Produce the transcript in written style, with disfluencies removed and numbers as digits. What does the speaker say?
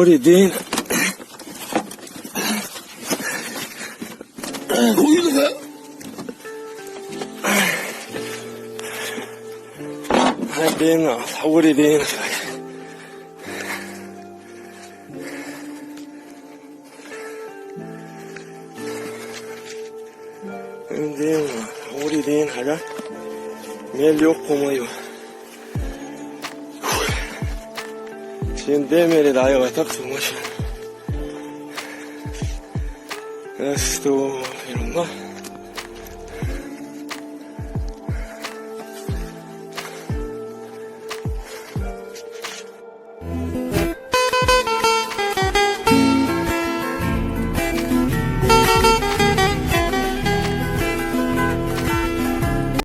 din. Koydu. din, 사거리 din. din, 사거리 din 하자. 멜욕 고모요. 지금 내면에 나이가 딱 좋으시. 또 이런가?